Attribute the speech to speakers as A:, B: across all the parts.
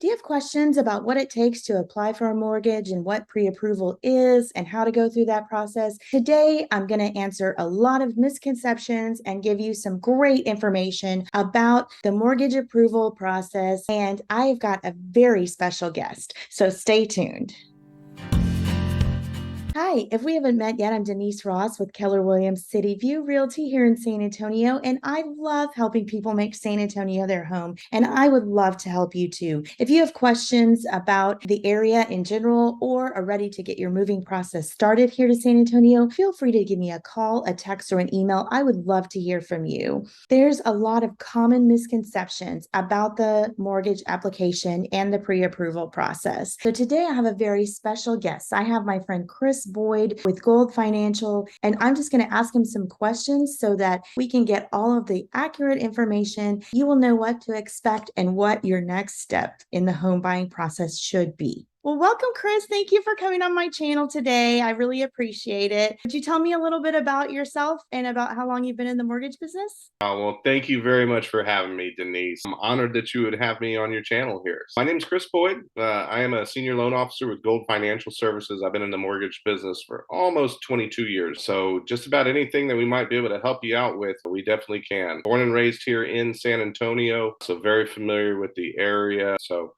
A: Do you have questions about what it takes to apply for a mortgage and what pre-approval is and how to go through that process? Today, I'm going to answer a lot of misconceptions and give you some great information about the mortgage approval process. And I've got a very special guest, so stay tuned. Hi, if we haven't met yet, I'm Denise Ross with Keller Williams City View Realty here in San Antonio, and I love helping people make San Antonio their home, and I would love to help you too. If you have questions about the area in general or are ready to get your moving process started here to San Antonio, feel free to give me a call, a text, or an email. I would love to hear from you. There's a lot of common misconceptions about the mortgage application and the pre-approval process. So today I have a very special guest. I have my friend Chris Boyd with Gold Financial, and I'm just going to ask him some questions so that we can get all of the accurate information. You will know what to expect and what your next step in the home buying process should be. Well, welcome, Chris. Thank you for coming on my channel today. I really appreciate it. Could you tell me a little bit about yourself and about how long you've been in the mortgage business?
B: Well, thank you very much for having me, Denise. I'm honored that you would have me on your channel here. My name is Chris Boyd. I am a senior loan officer with Gold Financial Services. I've been in the mortgage business for almost 22 years. So just about anything that we might be able to help you out with, we definitely can. Born and raised here in San Antonio, so very familiar with the area. So,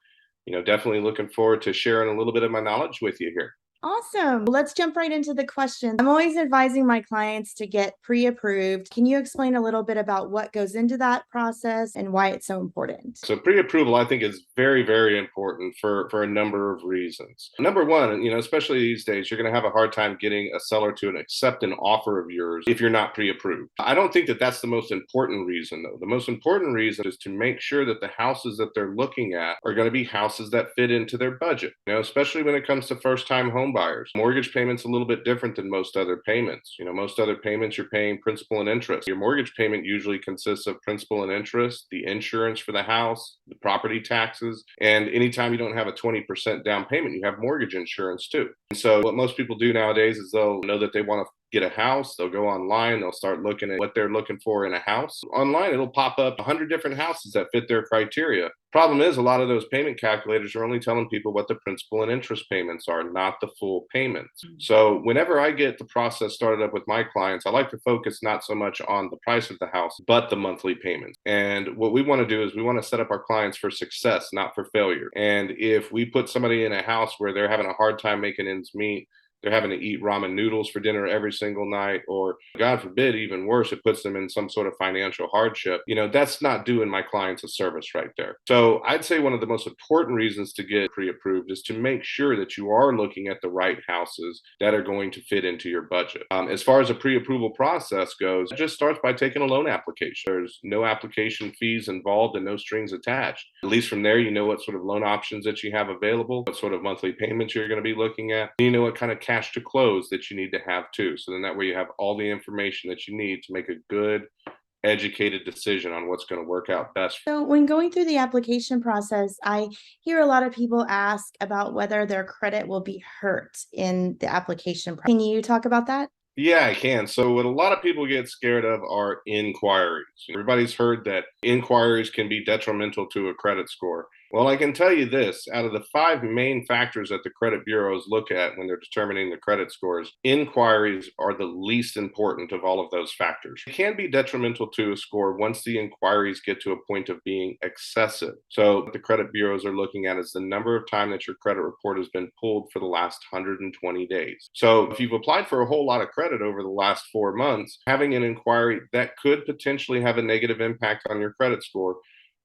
B: definitely looking forward to sharing a little bit of my knowledge with you here.
A: Awesome. Let's jump right into the questions. I'm always advising my clients to get pre-approved. Can you explain a little bit about what goes into that process and why it's so important?
B: So pre-approval, I think, is very, very important for a number of reasons. Number one, especially these days, you're going to have a hard time getting a seller to accept an offer of yours if you're not pre-approved. I don't think that that's the most important reason, though. The most important reason is to make sure that the houses that they're looking at are going to be houses that fit into their budget. Especially when it comes to first-time home buyers. Mortgage payment's a little bit different than most other payments. Most other payments you're paying principal and interest. Your mortgage payment usually consists of principal and interest, the insurance for the house, the property taxes, and anytime you don't have a 20% down payment, you have mortgage insurance too. And so what most people do nowadays is they'll know that they want to get a house, they'll go online, they'll start looking at what they're looking for in a house. Online, it'll pop up 100 different houses that fit their criteria. Problem is, a lot of those payment calculators are only telling people what the principal and interest payments are, not the full payments. So whenever I get the process started up with my clients, I like to focus not so much on the price of the house, but the monthly payments. And what we want to do is we want to set up our clients for success, not for failure. And if we put somebody in a house where they're having a hard time making ends meet, they're having to eat ramen noodles for dinner every single night, or God forbid, even worse, it puts them in some sort of financial hardship. That's not doing my clients a service right there. So I'd say one of the most important reasons to get pre-approved is to make sure that you are looking at the right houses that are going to fit into your budget. As far as a pre-approval process goes, it just starts by taking a loan application. There's no application fees involved and no strings attached. At least from there, you know what sort of loan options that you have available, what sort of monthly payments you're going to be looking at. You know what kind of cash to close that you need to have too. So then that way you have all the information that you need to make a good, educated decision on what's going to work out best.
A: So, when going through the application process, I hear a lot of people ask about whether their credit will be hurt in the application process. Can you talk about that?
B: Yeah, I can. So, what a lot of people get scared of are inquiries. Everybody's heard that inquiries can be detrimental to a credit score. Well, I can tell you this, out of the five main factors that the credit bureaus look at when they're determining the credit scores, inquiries are the least important of all of those factors. It can be detrimental to a score once the inquiries get to a point of being excessive. So what the credit bureaus are looking at is the number of time that your credit report has been pulled for the last 120 days. So if you've applied for a whole lot of credit over the last 4 months, having an inquiry that could potentially have a negative impact on your credit score,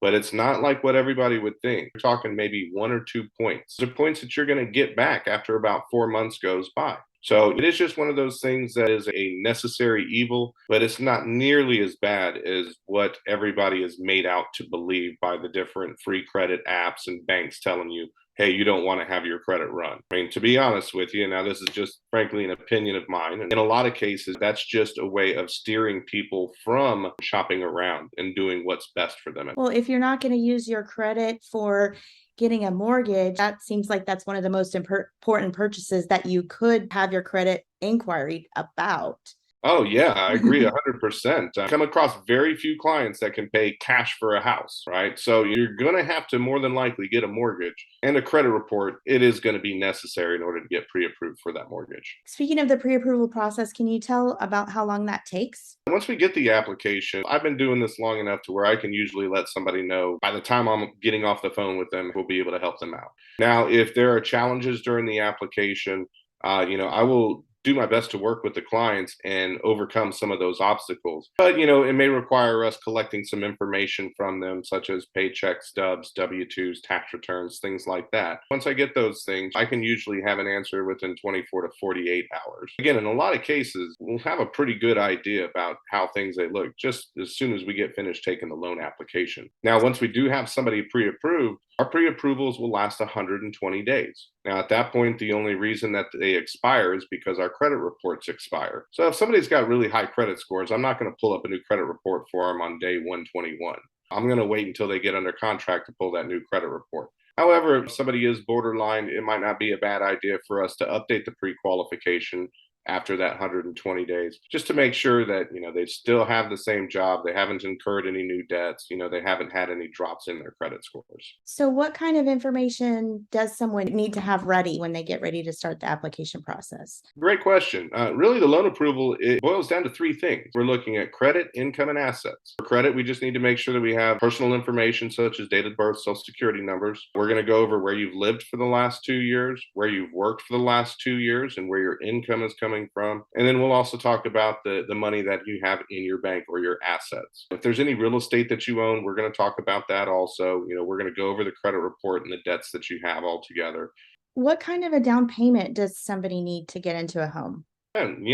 B: but it's not like what everybody would think. We're talking maybe 1 or 2 points. They're points that you're going to get back after about 4 months goes by. So it is just one of those things that is a necessary evil, but it's not nearly as bad as what everybody is made out to believe by the different free credit apps and banks telling you, hey, you don't want to have your credit run. I mean, to be honest with you, now this is just frankly an opinion of mine. And in a lot of cases, that's just a way of steering people from shopping around and doing what's best for them.
A: Well, if you're not going to use your credit for getting a mortgage, that seems like that's one of the most important purchases that you could have your credit inquiry about.
B: Oh yeah, I agree 100%. I come across very few clients that can pay cash for a house, right? So you're going to have to more than likely get a mortgage and a credit report. It is going to be necessary in order to get pre-approved for that mortgage.
A: Speaking of the pre-approval process, can you tell about how long that takes?
B: Once we get the application, I've been doing this long enough to where I can usually let somebody know by the time I'm getting off the phone with them, we'll be able to help them out. Now, if there are challenges during the application, I will do my best to work with the clients and overcome some of those obstacles. But, it may require us collecting some information from them, such as paycheck stubs, W-2s, tax returns, things like that. Once I get those things, I can usually have an answer within 24 to 48 hours. Again, in a lot of cases, we'll have a pretty good idea about how things they look just as soon as we get finished taking the loan application. Now, once we do have somebody pre-approved, our pre-approvals will last 120 days. Now, at that point, the only reason that they expire is because our credit reports expire. So if somebody's got really high credit scores, I'm not going to pull up a new credit report for them on day 121. I'm going to wait until they get under contract to pull that new credit report. However, if somebody is borderline, it might not be a bad idea for us to update the pre-qualification after that 120 days, just to make sure that, they still have the same job. They haven't incurred any new debts. They haven't had any drops in their credit scores.
A: So, what kind of information does someone need to have ready when they get ready to start the application process?
B: Great question. Really, the loan approval, it boils down to three things. We're looking at credit, income, and assets. For credit, we just need to make sure that we have personal information such as date of birth, social security numbers. We're going to go over where you've lived for the last 2 years, where you've worked for the last 2 years, and where your income is coming from. And then we'll also talk about the money that you have in your bank or your assets. If there's any real estate that you own, we're going to talk about that also. We're going to go over the credit report and the debts that you have all together.
A: What kind of a down payment does somebody need to get into a home?
B: And,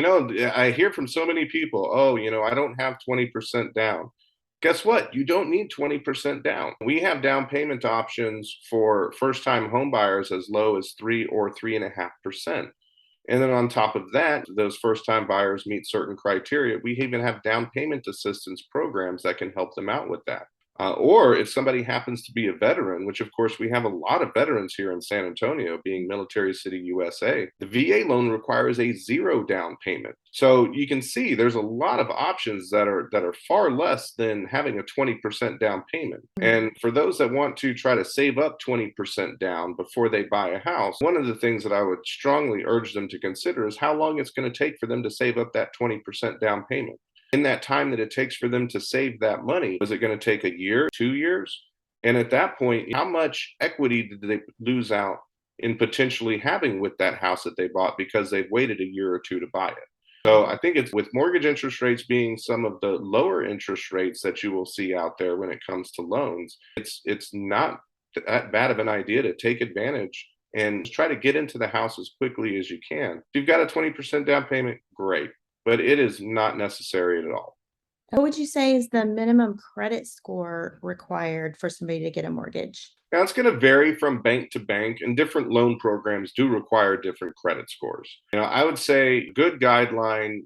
B: I hear from so many people, oh, I don't have 20% down. Guess what? You don't need 20% down. We have down payment options for first time home buyers as low as 3 or 3.5%. And then on top of that, those first time buyers meet certain criteria. We even have down payment assistance programs that can help them out with that. Or if somebody happens to be a veteran, which of course we have a lot of veterans here in San Antonio, being Military City, USA, the VA loan requires a zero down payment. So you can see there's a lot of options that are far less than having a 20% down payment. And for those that want to try to save up 20% down before they buy a house, one of the things that I would strongly urge them to consider is how long it's going to take for them to save up that 20% down payment. In that time that it takes for them to save that money, is it going to take a year, 2 years? And at that point, how much equity did they lose out in potentially having with that house that they bought because they've waited a year or two to buy it? So I think it's with mortgage interest rates being some of the lower interest rates that you will see out there when it comes to loans, it's not that bad of an idea to take advantage and try to get into the house as quickly as you can. If you've got a 20% down payment, great, but it is not necessary at all.
A: What would you say is the minimum credit score required for somebody to get a mortgage?
B: Now, it's going to vary from bank to bank, and different loan programs do require different credit scores. I would say good guideline.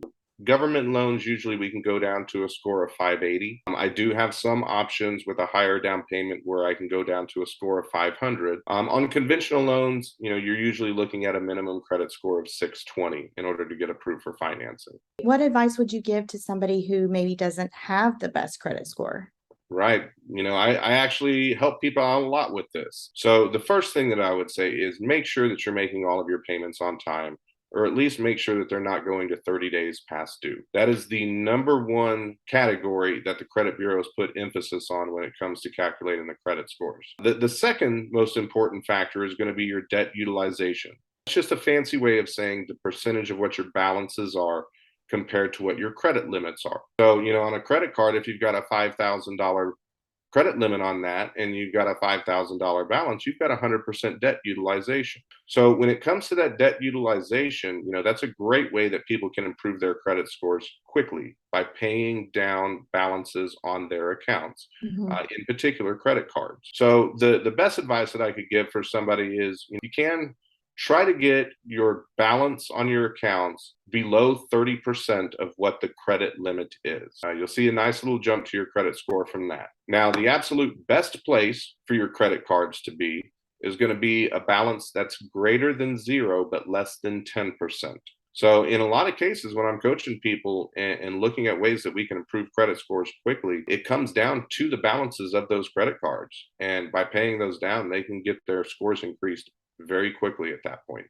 B: Government loans, usually we can go down to a score of 580. I do have some options with a higher down payment where I can go down to a score of 500. On conventional loans, you're usually looking at a minimum credit score of 620 in order to get approved for financing.
A: What advice would you give to somebody who maybe doesn't have the best credit score?
B: Right. I actually help people out a lot with this. So the first thing that I would say is make sure that you're making all of your payments on time, or at least make sure that they're not going to 30 days past due. That is the number one category that the credit bureaus put emphasis on when it comes to calculating the credit scores. The second most important factor is going to be your debt utilization. It's just a fancy way of saying the percentage of what your balances are compared to what your credit limits are. So, on a credit card, if you've got a $5,000 credit limit on that and you've got a $5,000 balance, you've got 100% debt utilization. So when it comes to that debt utilization, that's a great way that people can improve their credit scores quickly by paying down balances on their accounts, in particular credit cards. So the best advice that I could give for somebody is you can try to get your balance on your accounts below 30% of what the credit limit is. You'll see a nice little jump to your credit score from that. Now, the absolute best place for your credit cards to be is going to be a balance that's greater than zero, but less than 10%. So in a lot of cases, when I'm coaching people and looking at ways that we can improve credit scores quickly, it comes down to the balances of those credit cards. And by paying those down, they can get their scores increased very quickly at that point.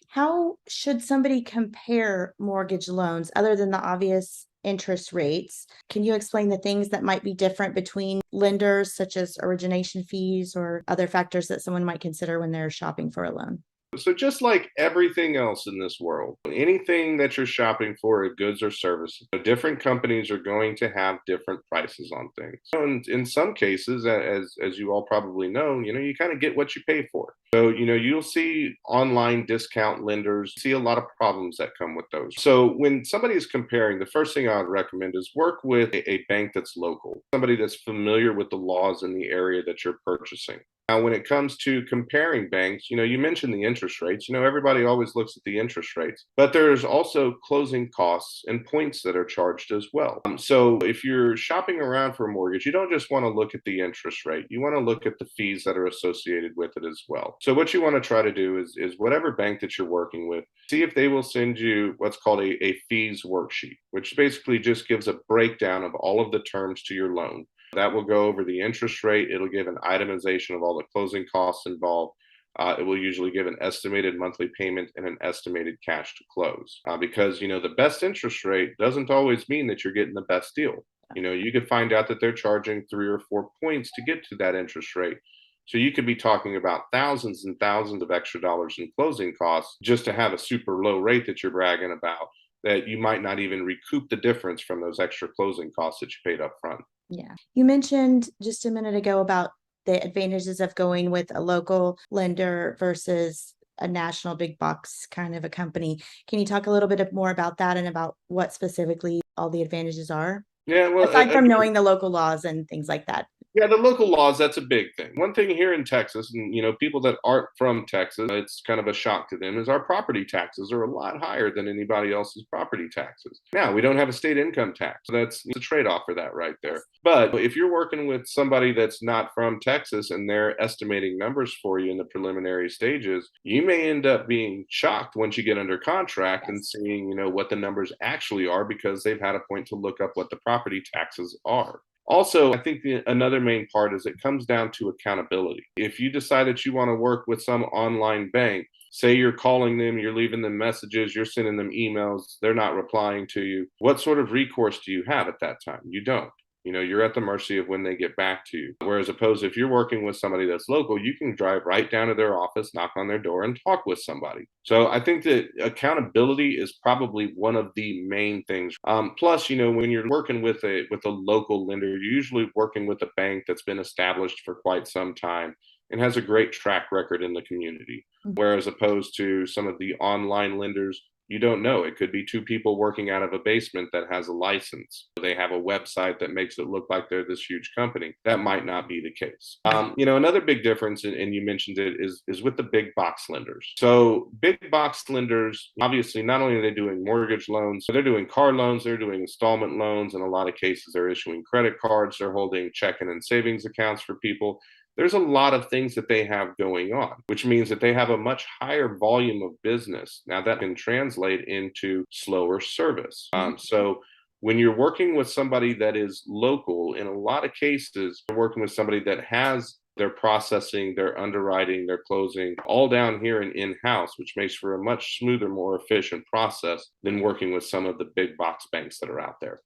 A: How should somebody compare mortgage loans other than the obvious interest rates? Can you explain the things that might be different between lenders, such as origination fees or other factors that someone might consider when they're shopping for a loan?
B: So just like everything else in this world, anything that you're shopping for, goods or services, different companies are going to have different prices on things. So in some cases, as you all probably know, you kind of get what you pay for. So, you'll see online discount lenders, see a lot of problems that come with those. So when somebody is comparing, the first thing I would recommend is work with a bank that's local, somebody that's familiar with the laws in the area that you're purchasing. Now, when it comes to comparing banks, you mentioned the interest rates. Everybody always looks at the interest rates, but there's also closing costs and points that are charged as well. So if you're shopping around for a mortgage, you don't just want to look at the interest rate. You want to look at the fees that are associated with it as well. So what you want to try to do is whatever bank that you're working with, see if they will send you what's called a fees worksheet, which basically just gives a breakdown of all of the terms to your loan. That will go over the interest rate. It'll give an itemization of all the closing costs involved. It will usually give an estimated monthly payment and an estimated cash to close. Because, the best interest rate doesn't always mean that you're getting the best deal. You could find out that they're charging 3 or 4 points to get to that interest rate. So you could be talking about thousands and thousands of extra dollars in closing costs just to have a super low rate that you're bragging about, that you might not even recoup the difference from those extra closing costs that you paid up front.
A: Yeah. You mentioned just a minute ago about the advantages of going with a local lender versus a national big box kind of a company. Can you talk a little bit more about that and about what specifically all the advantages are?
B: Yeah, well,
A: Aside from knowing the local laws and things like that.
B: yeah, the local laws, that's a big thing. One thing here in Texas, and people that aren't from Texas, it's kind of a shock to them, is our property taxes are a lot higher than anybody else's property taxes. Now, we don't have a state income tax. So that's a trade-off for that right there. But if you're working with somebody that's not from Texas and they're estimating numbers for you in the preliminary stages, you may end up being shocked once you get under contract and seeing, what the numbers actually are, because they've had a point to look up what the property taxes are. Also, I think another main part is it comes down to accountability. If you decide that you want to work with some online bank, say you're calling them, you're leaving them messages, you're sending them emails, they're not replying to you, what sort of recourse do you have at that time? You don't. You're at the mercy of when they get back to you. Whereas opposed, if you're working with somebody that's local, you can drive right down to their office, knock on their door, and talk with somebody. So I think that accountability is probably one of the main things. Plus, when you're working with a local lender, you're usually working with a bank that's been established for quite some time and has a great track record in the community. Whereas opposed to some of the online lenders, you don't know. It could be two people working out of a basement that has a license. They have a website that makes it look like they're this huge company. That might not be the case. Another big difference, and you mentioned it, is with the big box lenders. So big box lenders, obviously, not only are they doing mortgage loans, but they're doing car loans, they're doing installment loans. In a lot of cases, they're issuing credit cards, they're holding checking and savings accounts for people. There's a lot of things that they have going on, which means that they have a much higher volume of business. Now that can translate into slower service. So when you're working with somebody that is local, in a lot of cases, you're working with somebody that has their processing, their underwriting, their closing, all down here and in-house, which makes for a much smoother, more efficient process than working with some of the big box banks that are out there.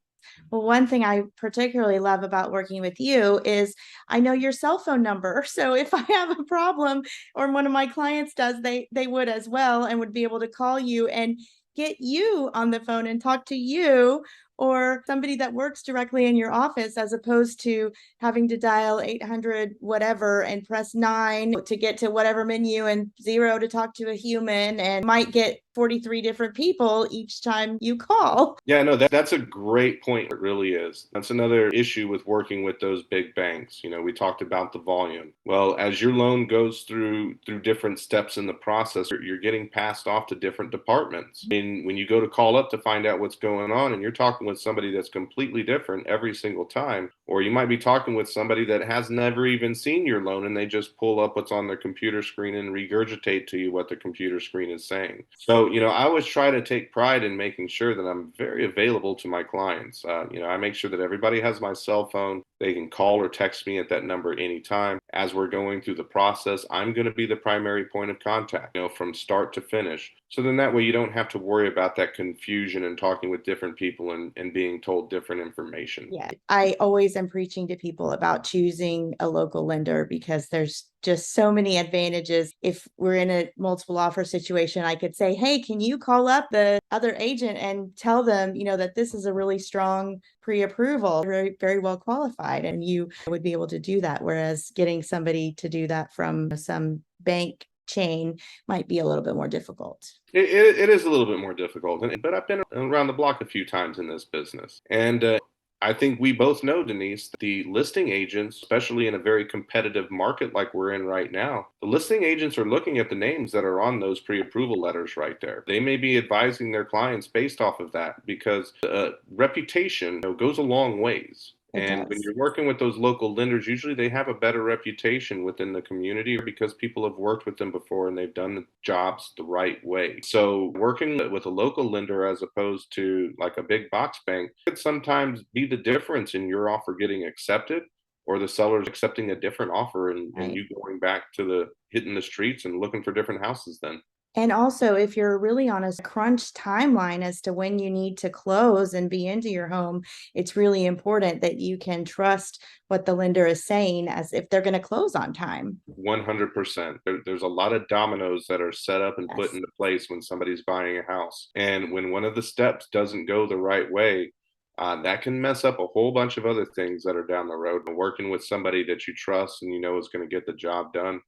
A: Well, one thing I particularly love about working with you is I know your cell phone number. So if I have a problem or one of my clients does, they would as well and would be able to call you and get you on the phone and talk to you or somebody that works directly in your office, as opposed to having to dial 800 whatever and press 9 to get to whatever menu and 0 to talk to a human, and might get 43 different people each time you call.
B: Yeah, no, that's a great point. It really is. That's another issue with working with those big banks. We talked about the volume. Well, as your loan goes through different steps in the process, you're getting passed off to different departments. And when you go to call up to find out what's going on, and you're talking with somebody that's completely different every single time, Or you might be talking with somebody that has never even seen your loan and they just pull up what's on their computer screen and regurgitate to you what the computer screen is saying. So, I always try to take pride in making sure that I'm very available to my clients. I make sure that everybody has my cell phone. They can call or text me at that number anytime. As we're going through the process, I'm going to be the primary point of contact, from start to finish. So then that way you don't have to worry about that confusion and talking with different people and being told different information.
A: Yeah, I always am preaching to people about choosing a local lender because there's just so many advantages. If we're in a multiple offer situation, I could say, hey, can you call up the other agent and tell them, that this is a really strong pre-approval, very, very well qualified, and you would be able to do that. Whereas getting somebody to do that from some bank chain might be a little bit more difficult.
B: It is a little bit more difficult, but I've been around the block a few times in this business. And I think we both know, Denise, the listing agents, especially in a very competitive market like we're in right now, the listing agents are looking at the names that are on those pre-approval letters right there. They may be advising their clients based off of that because reputation goes a long ways. And when you're working with those local lenders, usually they have a better reputation within the community because people have worked with them before and they've done the jobs the right way. So working with a local lender as opposed to like a big box bank could sometimes be the difference in your offer getting accepted or the sellers accepting a different offer and you going back to hitting the streets and looking for different houses then.
A: And also, if you're really on a crunch timeline as to when you need to close and be into your home, it's really important that you can trust what the lender is saying as if they're going to close on time.
B: 100%. There's a lot of dominoes that are set up and put into place when somebody's buying a house. And when one of the steps doesn't go the right way, that can mess up a whole bunch of other things that are down the road. Working with somebody that you trust and is going to get the job done,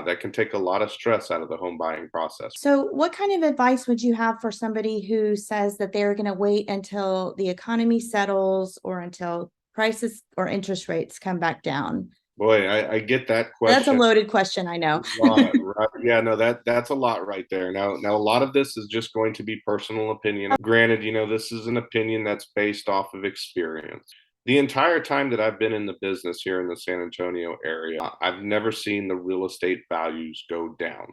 B: that can take a lot of stress out of the home buying process.
A: So, what kind of advice would you have for somebody who says that they're going to wait until the economy settles or until prices or interest rates come back down?
B: Boy, I get that question.
A: That's a loaded question, I know.
B: Right. Yeah, no, that's a lot right there. Now, a lot of this is just going to be personal opinion. Granted, this is an opinion that's based off of experience. The entire time that I've been in the business here in the San Antonio area, I've never seen the real estate values go down.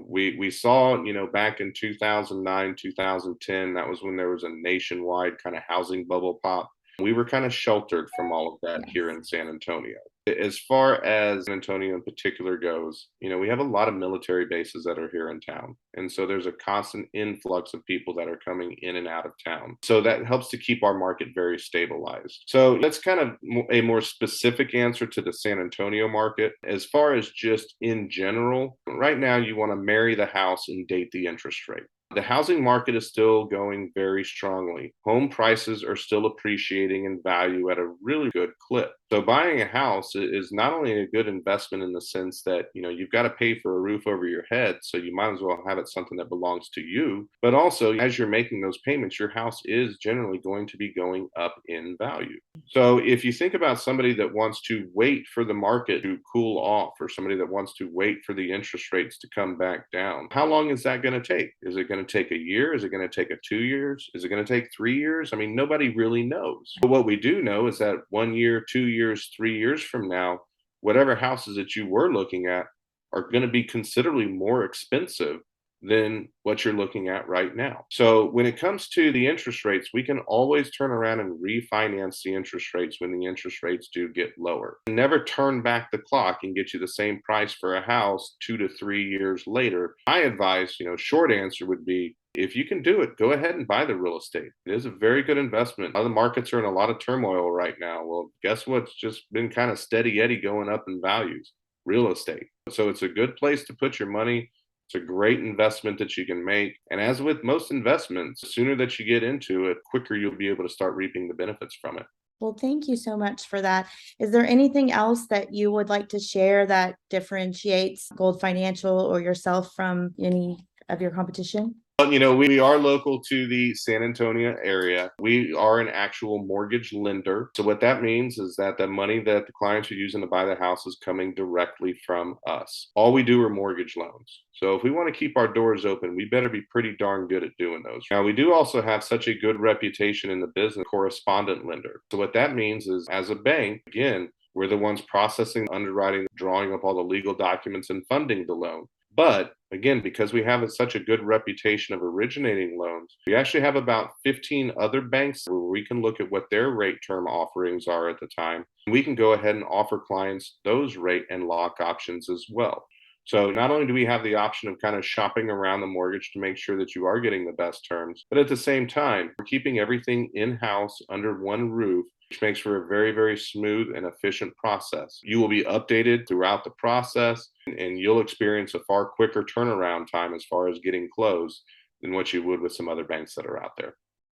B: We saw, back in 2009, 2010, that was when there was a nationwide kind of housing bubble pop. We were kind of sheltered from all of that here in San Antonio. As far as San Antonio in particular goes, we have a lot of military bases that are here in town. And so there's a constant influx of people that are coming in and out of town. So that helps to keep our market very stabilized. So that's kind of a more specific answer to the San Antonio market. As far as just in general, right now you want to marry the house and date the interest rate. The housing market is still going very strongly. Home prices are still appreciating in value at a really good clip. So buying a house is not only a good investment in the sense that, you've got to pay for a roof over your head, so you might as well have it something that belongs to you. But also, as you're making those payments, your house is generally going to be going up in value. So if you think about somebody that wants to wait for the market to cool off, or somebody that wants to wait for the interest rates to come back down, how long is that going to take? Is it going to take a year? Is it going to take 2 years? Is it going to take 3 years? I mean, nobody really knows. But what we do know is that 1 year, 2 years, 3 years from now, whatever houses that you were looking at are going to be considerably more expensive than what you're looking at right now. So when it comes to the interest rates, we can always turn around and refinance the interest rates when the interest rates do get lower. Never turn back the clock and get you the same price for a house 2 to 3 years later. My advice, short answer would be, if you can do it, go ahead and buy the real estate. It is a very good investment. Other markets are in a lot of turmoil right now. Well, guess what's just been kind of steady Eddie going up in values? Real estate. So it's a good place to put your money. It's a great investment that you can make. And as with most investments, the sooner that you get into it, quicker you'll be able to start reaping the benefits from it.
A: Well, thank you so much for that. Is there anything else that you would like to share that differentiates Gold Financial or yourself from any of your competition?
B: But, we are local to the San Antonio area. We are an actual mortgage lender. So what that means is that the money that the clients are using to buy the house is coming directly from us. All we do are mortgage loans. So if we want to keep our doors open, we better be pretty darn good at doing those. Now, we do also have such a good reputation in the business, correspondent lender. So what that means is, as a bank, again, we're the ones processing, underwriting, drawing up all the legal documents and funding the loan. But again, because we have such a good reputation of originating loans, we actually have about 15 other banks where we can look at what their rate term offerings are at the time. We can go ahead and offer clients those rate and lock options as well. So not only do we have the option of kind of shopping around the mortgage to make sure that you are getting the best terms, but at the same time, we're keeping everything in-house under one roof, which makes for a very, very smooth and efficient process. You will be updated throughout the process, and you'll experience a far quicker turnaround time as far as getting closed than what you would with some other banks that are out there.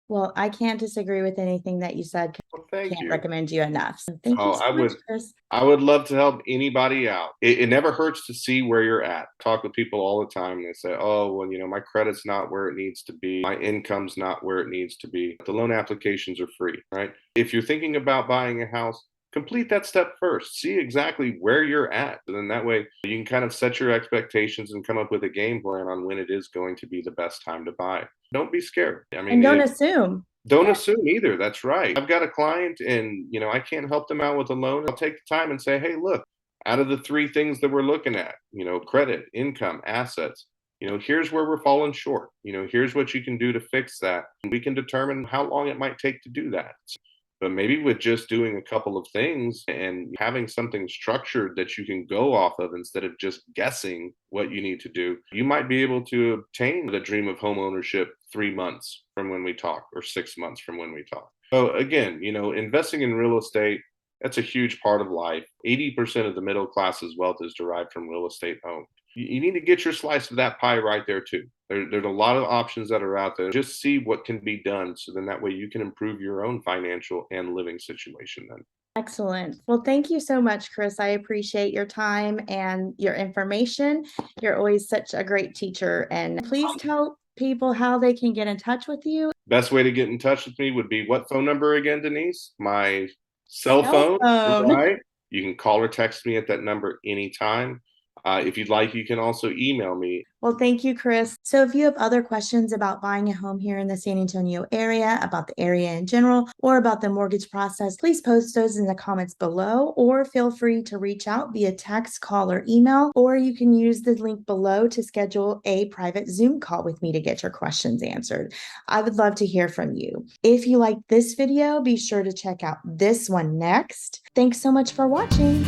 A: Well, I can't disagree with anything that you said.
B: Well, thank
A: Can't
B: you.
A: recommend you enough. So thank you
B: Oh,
A: so much, Chris.
B: I would love to help anybody out. It never hurts to see where you're at. Talk with people all the time. They say, oh, well, my credit's not where it needs to be. My income's not where it needs to be. The loan applications are free, right? If you're thinking about buying a house, complete that step first. See exactly where you're at. And then that way you can kind of set your expectations and come up with a game plan on when it is going to be the best time to buy. Don't be scared. I mean,
A: And don't assume.
B: don't assume either. That's right. I've got a client and, I can't help them out with a loan. I'll take the time and say, hey, look, out of the three things that we're looking at, credit, income, assets, here's where we're falling short. Here's what you can do to fix that. And we can determine how long it might take to do that. But maybe with just doing a couple of things and having something structured that you can go off of instead of just guessing what you need to do, you might be able to obtain the dream of home ownership 3 months from when we talk or 6 months from when we talk. So again, investing in real estate, that's a huge part of life. 80% of the middle class's wealth is derived from real estate owned. You need to get your slice of that pie right there too. There's a lot of options that are out there. Just see what can be done. So then that way you can improve your own financial and living situation then.
A: Excellent. Well, thank you so much, Chris. I appreciate your time and your information. You're always such a great teacher. And please tell people how they can get in touch with you.
B: Best way to get in touch with me would be what phone number again, Denise? My cell phone, right? You can call or text me at that number anytime. If you'd like, you can also email me.
A: Well, thank you, Chris. So if you have other questions about buying a home here in the San Antonio area, about the area in general, or about the mortgage process, please post those in the comments below, or feel free to reach out via text, call, or email, or you can use the link below to schedule a private Zoom call with me to get your questions answered. I would love to hear from you. If you like this video, be sure to check out this one next. Thanks so much for watching.